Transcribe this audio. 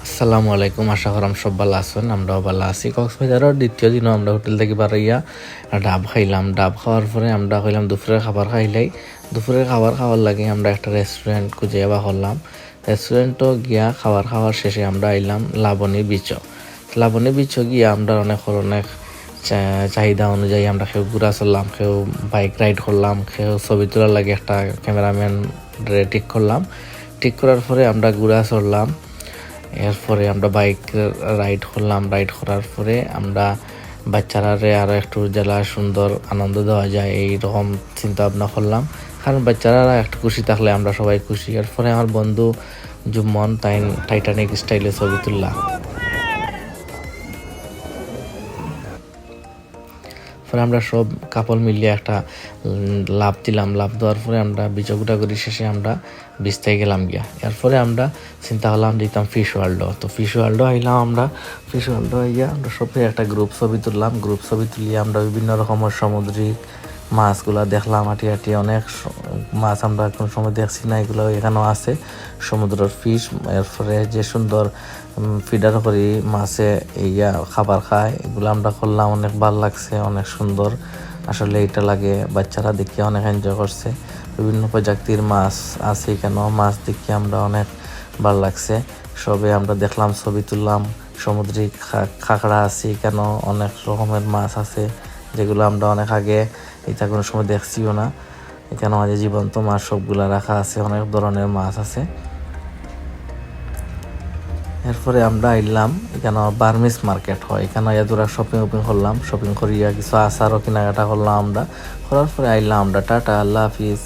আসসালামু আলাইকুম, আশা করাম সব ভালো আছেন। আমরাও ভালো আছি। কক্সবাজারের দ্বিতীয় দিনও আমরা হোটেল থেকে বাড়াইয়া ডাব খাইলাম। ডাব খাওয়ার পরে আমরা কইলাম দুপুরের খাবার খাইলাই। দুপুরের খাবার খাওয়ার লাগে আমরা একটা রেস্টুরেন্ট খুঁজে বা করলাম। রেস্টুরেন্টও গিয়া খাওয়ার শেষে আমরা আইলাম লাবণী বিচও। লাবণী বিচও গিয়া আমরা অনেক চাহিদা অনুযায়ী আমরা কেউ ঘুরা চললাম, কেউ বাইক রাইড করলাম, কেউ ছবি তোলার লাগে একটা ক্যামেরাম্যান ঠিক করলাম। ঠিক করার পরে আমরা ঘুরা চললাম। এরপরে আমরা বাইক রাইড করলাম। রাইড করার পরে আমরা বাচ্চারারে আরও একটু জেলা সুন্দর আনন্দ দেওয়া যায় এই রকম চিন্তা ভাবনা করলাম, কারণ বাচ্চারা একটু খুশি থাকলে আমরা সবাই খুশি। এরপরে আমার বন্ধু জুম্মন টাইটানিক স্টাইলে ছবি তুললাম। পরে আমরা সব কাপল মিলিয়ে একটা লাভ দিলাম। লাভ দেওয়ার পরে আমরা বিচ ঘোরাঘুরি শেষে আমরা বিচতে গেলাম গিয়া। এরপরে আমরা চিন্তা করলাম দিতাম ফিশ ওয়ার্ল্ডও। তো ফিশ ওয়ার্ল্ডও আইলাম আমরা। ফিশ ওয়ার্ল্ডও আইয়া আমরা সবাই একটা গ্রুপ ছবি তুললাম। গ্রুপ ছবি তুলিয়ে আমরা বিভিন্ন রকমের সামুদ্রিক মাছগুলা দেখলাম। হাঁটি অনেক মাছ আমরা কোনো সময় দেখছি না, এগুলো এখানেও আছে সমুদ্রের ফিশ। এরপরে যে সুন্দর ফিডার করি মাছে ইয়া খাবার খায়, এগুলো আমরা করলাম। অনেক ভালো লাগছে, অনেক সুন্দর আসলে এটা লাগে। বাচ্চারা দেখে অনেক এনজয় করছে। বিভিন্ন প্রজাতির মাছ আছে এখানেও, মাছ দেখে আমরা অনেক ভালো লাগছে। সবে আমরা দেখলাম, ছবি তুললাম। সামুদ্রিক কাঁকড়া আছে এখানেও, অনেক রকমের মাছ আছে যেগুলো আমরা অনেক আগে এটা কোনো সময় দেখছিও না। এখানে আমাদের জীবন্ত মাছ সবগুলা রাখা আছে, অনেক ধরনের মাছ আছে। এরপরে আমরা আইলাম এখানে বার্মিস মার্কেট হয়, এখানে এদুরা শপিং করলাম। শপিং করিয়া কিছু আচারও কেনাকাটা করলাম আমরা। করার পরে আইলাম আমরা। টাটা, আল্লাহ হাফিজ।